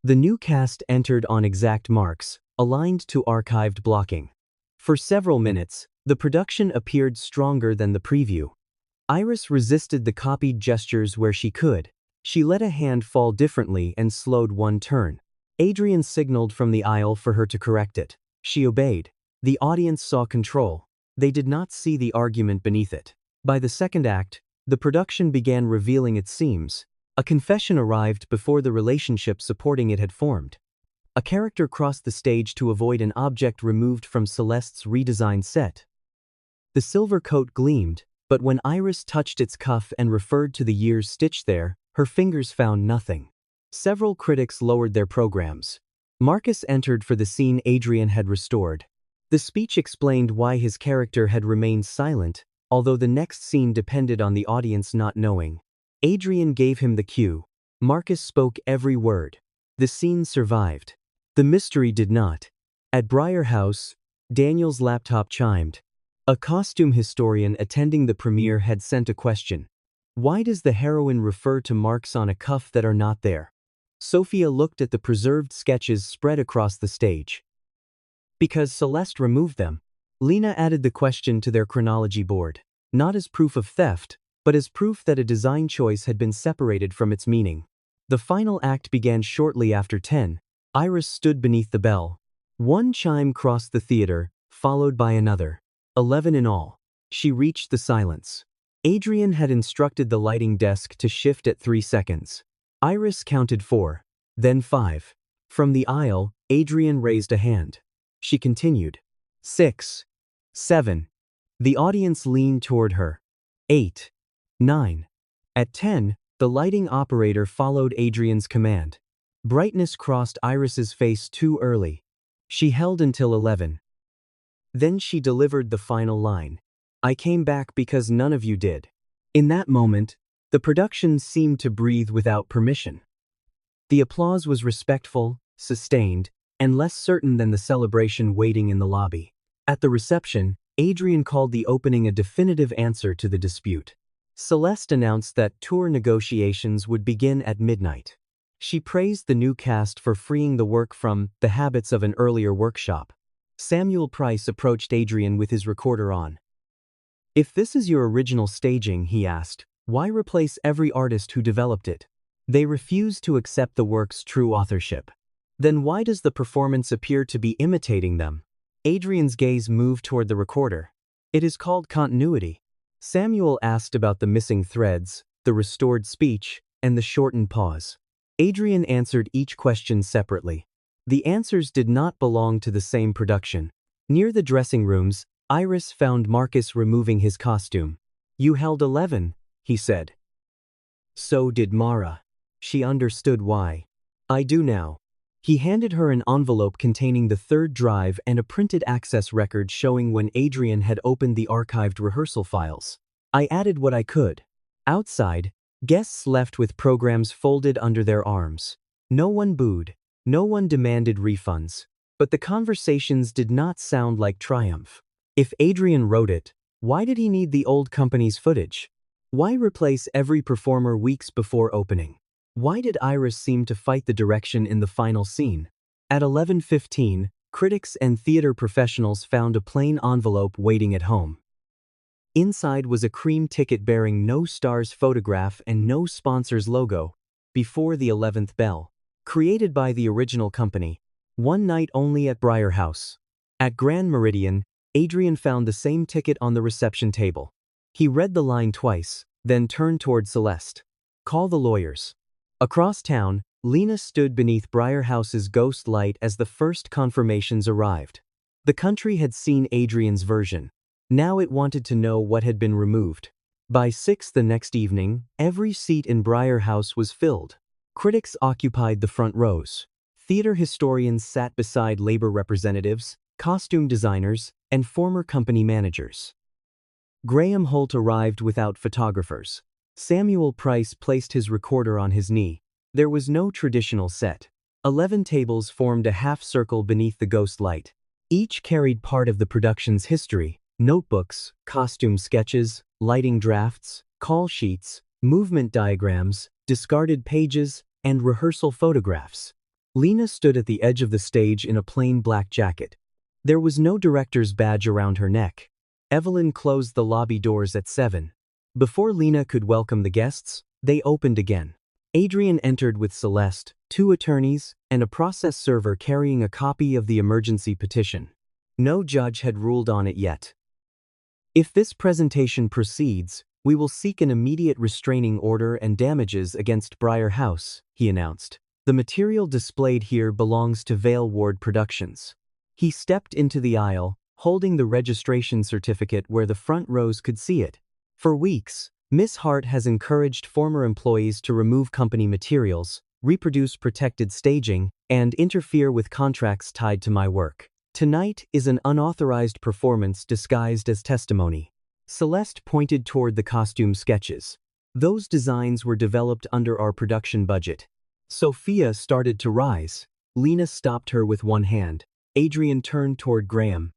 [SPEAKER 1] The new cast entered on exact marks, aligned to archived blocking. For several minutes, the production appeared stronger than the preview. Iris resisted the copied gestures where she could. She let a hand fall differently and slowed 1 turn. Adrian signaled from the aisle for her to correct it. She obeyed. The audience saw control. They did not see the argument beneath it. By the second act, the production began revealing its seams. A confession arrived before the relationship supporting it had formed. A character crossed the stage to avoid an object removed from Celeste's redesigned set. The silver coat gleamed, but when Iris touched its cuff and referred to the years stitched there, her fingers found nothing. Several critics lowered their programs. Marcus entered for the scene Adrian had restored. The speech explained why his character had remained silent, although the next scene depended on the audience not knowing. Adrian gave him the cue. Marcus spoke every word. The scene survived. The mystery did not. At Briar House, Daniel's laptop chimed. A costume historian attending the premiere had sent a question. Why does the heroine refer to marks on a cuff that are not there? Sophia looked at the preserved sketches spread across the stage. Because Celeste removed them. Lena added the question to their chronology board, not as proof of theft, but as proof that a design choice had been separated from its meaning. The final act began shortly after 10. Iris stood beneath the bell. One chime crossed the theater, followed by another. 11 in all. She reached the silence. Adrian had instructed the lighting desk to shift at 3 seconds. Iris counted 4, then 5. From the aisle, Adrian raised a hand. She continued. 6. 7. The audience leaned toward her. 8. 9. At 10, the lighting operator followed Adrian's command. Brightness crossed Iris's face too early. She held until 11. Then she delivered the final line. I came back because none of you did. In that moment, the production seemed to breathe without permission. The applause was respectful, sustained, and less certain than the celebration waiting in the lobby. At the reception, Adrian called the opening a definitive answer to the dispute. Celeste announced that tour negotiations would begin at midnight. She praised the new cast for freeing the work from the habits of an earlier workshop. Samuel Price approached Adrian with his recorder on. If this is your original staging, he asked, why replace every artist who developed it? They refuse to accept the work's true authorship. Then why does the performance appear to be imitating them? Adrian's gaze moved toward the recorder. It is called continuity. Samuel asked about the missing threads, the restored speech, and the shortened pause. Adrian answered each question separately. The answers did not belong to the same production. Near the dressing rooms, Iris found Marcus removing his costume. You held 11, he said. So did Mara. She understood why. I do now. He handed her an envelope containing the third drive and a printed access record showing when Adrian had opened the archived rehearsal files. I added what I could. Outside, guests left with programs folded under their arms. No one booed. No one demanded refunds. But the conversations did not sound like triumph. If Adrian wrote it, why did he need the old company's footage? Why replace every performer weeks before opening? Why did Iris seem to fight the direction in the final scene? At 11:15, critics and theater professionals found a plain envelope waiting at home. Inside was a cream ticket bearing no star's photograph and no sponsor's logo. Before the 11th bell. Created by the original company. One night only at Briar House. At Grand Meridian, Adrian found the same ticket on the reception table. He read the line twice, then turned toward Celeste. Call the lawyers. Across town, Lena stood beneath Briar House's ghost light as the first confirmations arrived. The country had seen Adrian's version. Now it wanted to know what had been removed. By 6 the next evening, every seat in Briar House was filled. Critics occupied the front rows. Theater historians sat beside labor representatives, costume designers, and former company managers. Graham Holt arrived without photographers. Samuel Price placed his recorder on his knee. There was no traditional set. 11 tables formed a half-circle beneath the ghost light. Each carried part of the production's history: notebooks, costume sketches, lighting drafts, call sheets, movement diagrams, discarded pages, and rehearsal photographs. Lena stood at the edge of the stage in a plain black jacket. There was no director's badge around her neck. Evelyn closed the lobby doors at 7. Before Lena could welcome the guests, they opened again. Adrian entered with Celeste, 2 attorneys, and a process server carrying a copy of the emergency petition. No judge had ruled on it yet. If this presentation proceeds, we will seek an immediate restraining order and damages against Briar House, he announced. The material displayed here belongs to Vale Ward Productions. He stepped into the aisle, holding the registration certificate where the front rows could see it. For weeks, Miss Hart has encouraged former employees to remove company materials, reproduce protected staging, and interfere with contracts tied to my work. Tonight is an unauthorized performance disguised as testimony. Celeste pointed toward the costume sketches. Those designs were developed under our production budget. Sophia started to rise. Lena stopped her with one hand. Adrian turned toward Graham.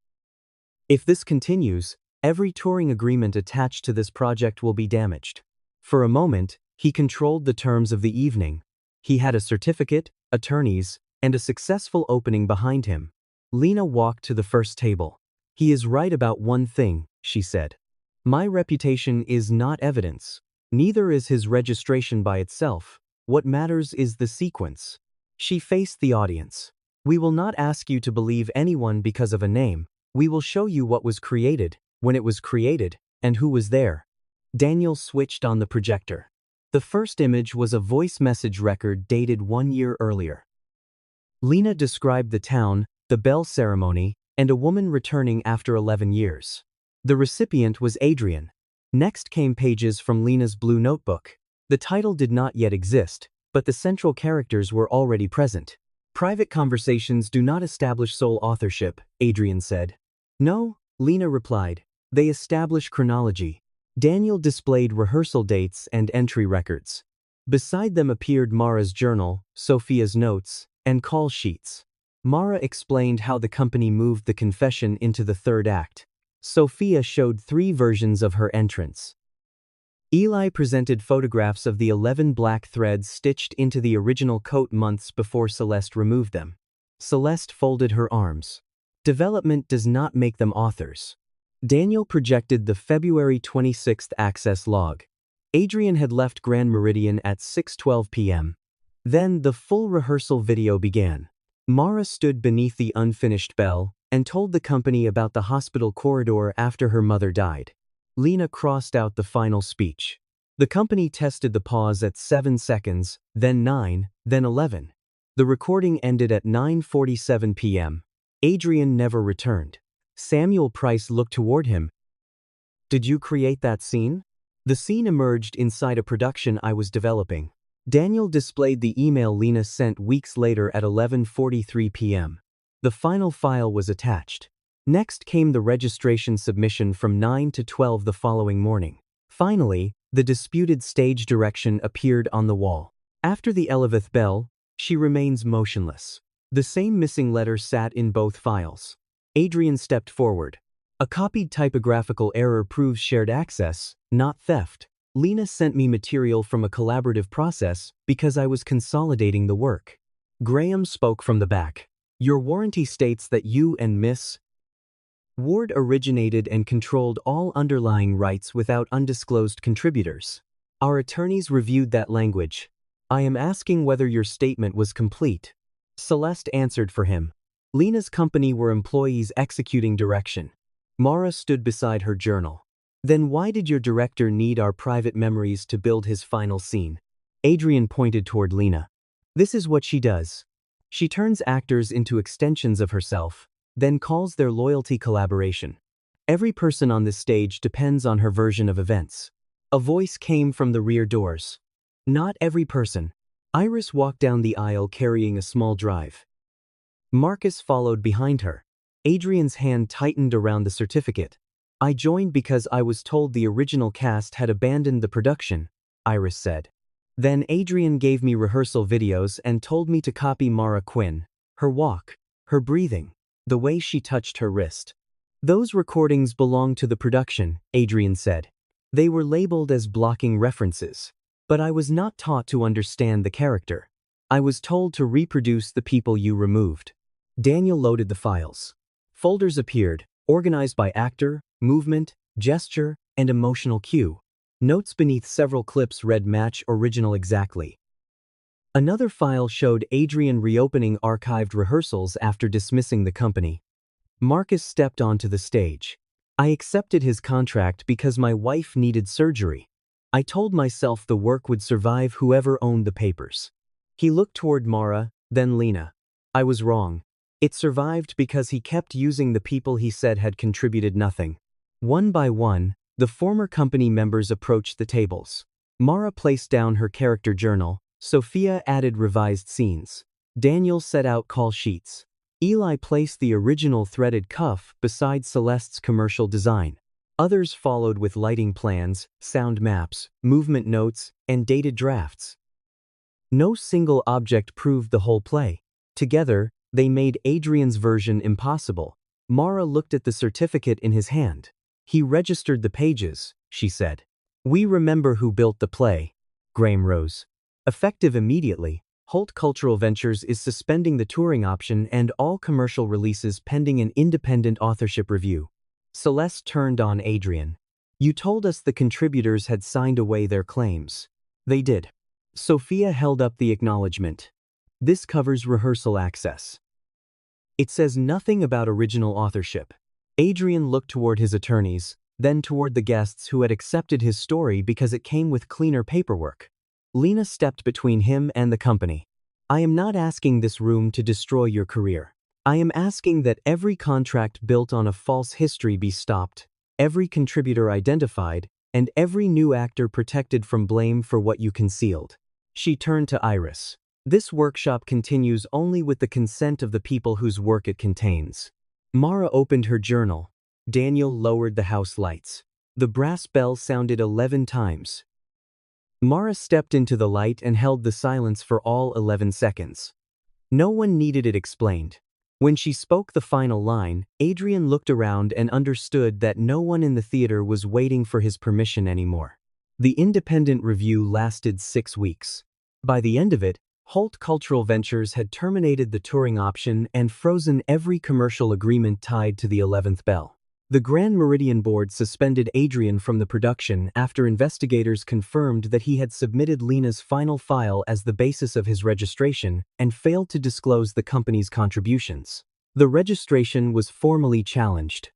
[SPEAKER 1] If this continues, every touring agreement attached to this project will be damaged. For a moment, he controlled the terms of the evening. He had a certificate, attorneys, and a successful opening behind him. Lena walked to the first table. He is right about one thing, she said. My reputation is not evidence. Neither is his registration by itself. What matters is the sequence. She faced the audience. We will not ask you to believe anyone because of a name. We will show you what was created, when it was created, and who was there. Daniel switched on the projector. The first image was a voice message record dated 1 year earlier. Lena described the town, the bell ceremony, and a woman returning after 11 years. The recipient was Adrian. Next came pages from Lena's blue notebook. The title did not yet exist, but the central characters were already present. Private conversations do not establish sole authorship, Adrian said. No, Lena replied. They establish chronology. Daniel displayed rehearsal dates and entry records. Beside them appeared Mara's journal, Sophia's notes, and call sheets. Mara explained how the company moved the confession into the third act. Sophia showed 3 versions of her entrance. Eli presented photographs of the 11 black threads stitched into the original coat months before Celeste removed them. Celeste folded her arms. Development does not make them authors. Daniel projected the February 26th access log. Adrian had left Grand Meridian at 6:12 p.m. Then the full rehearsal video began. Mara stood beneath the unfinished bell and told the company about the hospital corridor after her mother died. Lena crossed out the final speech. The company tested the pause at 7 seconds, then 9, then 11. The recording ended at 9:47 p.m. Adrian never returned. Samuel Price looked toward him. Did you create that scene? The scene emerged inside a production I was developing. Daniel displayed the email Lena sent weeks later at 11:43 p.m. The final file was attached. Next came the registration submission from 9 to 12 the following morning. Finally, the disputed stage direction appeared on the wall. After the 11th bell, she remains motionless. The same missing letter sat in both files. Adrian stepped forward. A copied typographical error proves shared access, not theft. Lena sent me material from a collaborative process because I was consolidating the work. Graham spoke from the back. Your warranty states that you and Miss Ward originated and controlled all underlying rights without undisclosed contributors. Our attorneys reviewed that language. I am asking whether your statement was complete. Celeste answered for him. Lena's company were employees executing direction. Mara stood beside her journal. Then why did your director need our private memories to build his final scene? Adrian pointed toward Lena. This is what she does. She turns actors into extensions of herself, then calls their loyalty collaboration. Every person on this stage depends on her version of events. A voice came from the rear doors. Not every person. Iris walked down the aisle carrying a small drive. Marcus followed behind her. Adrian's hand tightened around the certificate. I joined because I was told the original cast had abandoned the production, Iris said. Then Adrian gave me rehearsal videos and told me to copy Mara Quinn, her walk, her breathing, the way she touched her wrist. Those recordings belong to the production, Adrian said. They were labeled as blocking references. But I was not taught to understand the character. I was told to reproduce the people you removed. Daniel loaded the files. Folders appeared, organized by actor, movement, gesture, and emotional cue. Notes beneath several clips read match original exactly. Another file showed Adrian reopening archived rehearsals after dismissing the company. Marcus stepped onto the stage. I accepted his contract because my wife needed surgery. I told myself the work would survive whoever owned the papers. He looked toward Mara, then Lena. I was wrong. It survived because he kept using the people he said had contributed nothing. One by one, the former company members approached the tables. Mara placed down her character journal, Sophia added revised scenes. Daniel set out call sheets. Eli placed the original threaded cuff beside Celeste's commercial design. Others followed with lighting plans, sound maps, movement notes, and dated drafts. No single object proved the whole play. Together, they made Adrian's version impossible. Mara looked at the certificate in his hand. He registered the pages, she said. We remember who built the play. Graham rose. Effective immediately, Holt Cultural Ventures is suspending the touring option and all commercial releases pending an independent authorship review. Celeste turned on Adrian. You told us the contributors had signed away their claims. They did. Sophia held up the acknowledgement. This covers rehearsal access. It says nothing about original authorship. Adrian looked toward his attorneys, then toward the guests who had accepted his story because it came with cleaner paperwork. Lena stepped between him and the company. I am not asking this room to destroy your career. I am asking that every contract built on a false history be stopped, every contributor identified, and every new actor protected from blame for what you concealed. She turned to Iris. This workshop continues only with the consent of the people whose work it contains. Mara opened her journal. Daniel lowered the house lights. The brass bell sounded 11 times. Mara stepped into the light and held the silence for all 11 seconds. No one needed it explained. When she spoke the final line, Adrian looked around and understood that no one in the theater was waiting for his permission anymore. The independent review lasted 6 weeks. By the end of it, Holt Cultural Ventures had terminated the touring option and frozen every commercial agreement tied to the 11th bell. The Grand Meridian Board suspended Adrian from the production after investigators confirmed that he had submitted Lena's final file as the basis of his registration and failed to disclose the company's contributions. The registration was formally challenged.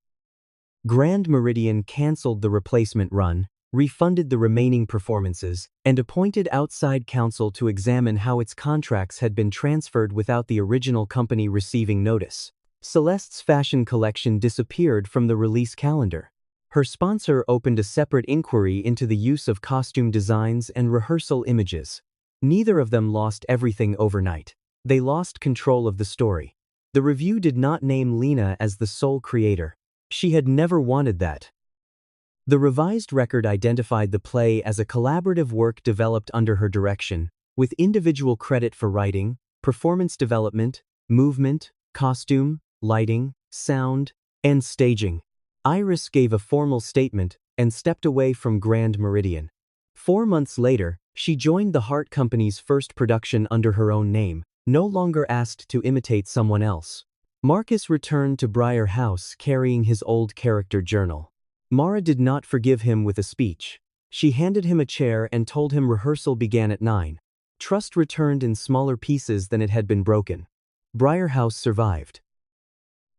[SPEAKER 1] Grand Meridian canceled the replacement run, refunded the remaining performances, and appointed outside counsel to examine how its contracts had been transferred without the original company receiving notice. Celeste's fashion collection disappeared from the release calendar. Her sponsor opened a separate inquiry into the use of costume designs and rehearsal images. Neither of them lost everything overnight. They lost control of the story. The review did not name Lena as the sole creator. She had never wanted that. The revised record identified the play as a collaborative work developed under her direction, with individual credit for writing, performance development, movement, costume, lighting, sound, and staging. Iris gave a formal statement and stepped away from Grand Meridian. 4 months later, she joined the Hart Company's first production under her own name, no longer asked to imitate someone else. Marcus returned to Briar House carrying his old character journal. Mara did not forgive him with a speech. She handed him a chair and told him rehearsal began at 9. Trust returned in smaller pieces than it had been broken. Briar House survived.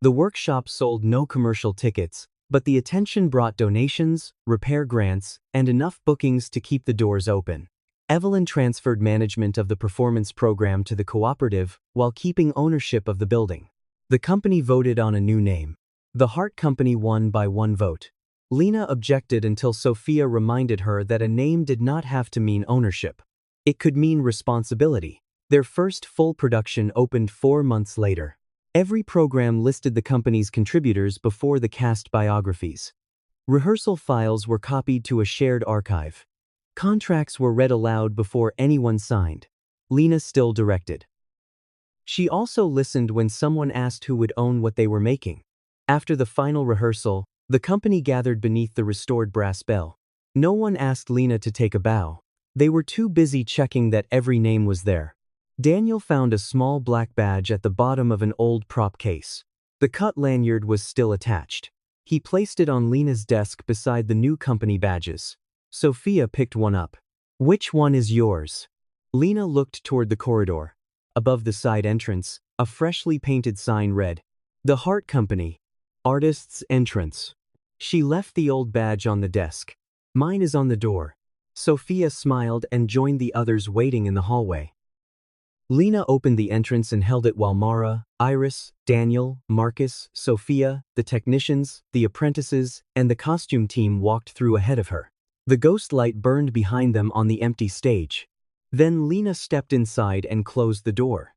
[SPEAKER 1] The workshop sold no commercial tickets, but the attention brought donations, repair grants, and enough bookings to keep the doors open. Evelyn transferred management of the performance program to the cooperative while keeping ownership of the building. The company voted on a new name. The Hart Company won by 1 vote. Lena objected until Sophia reminded her that a name did not have to mean ownership. It could mean responsibility. Their first full production opened 4 months later. Every program listed the company's contributors before the cast biographies. Rehearsal files were copied to a shared archive. Contracts were read aloud before anyone signed. Lena still directed. She also listened when someone asked who would own what they were making. After the final rehearsal, the company gathered beneath the restored brass bell. No one asked Lena to take a bow. They were too busy checking that every name was there. Daniel found a small black badge at the bottom of an old prop case. The cut lanyard was still attached. He placed it on Lena's desk beside the new company badges. Sophia picked one up. Which one is yours? Lena looked toward the corridor. Above the side entrance, a freshly painted sign read, "The Hart Company. Artist's Entrance." She left the old badge on the desk. Mine is on the door. Sophia smiled and joined the others waiting in the hallway. Lena opened the entrance and held it while Mara, Iris, Daniel, Marcus, Sophia, the technicians, the apprentices, and the costume team walked through ahead of her. The ghost light burned behind them on the empty stage. Then Lena stepped inside and closed the door.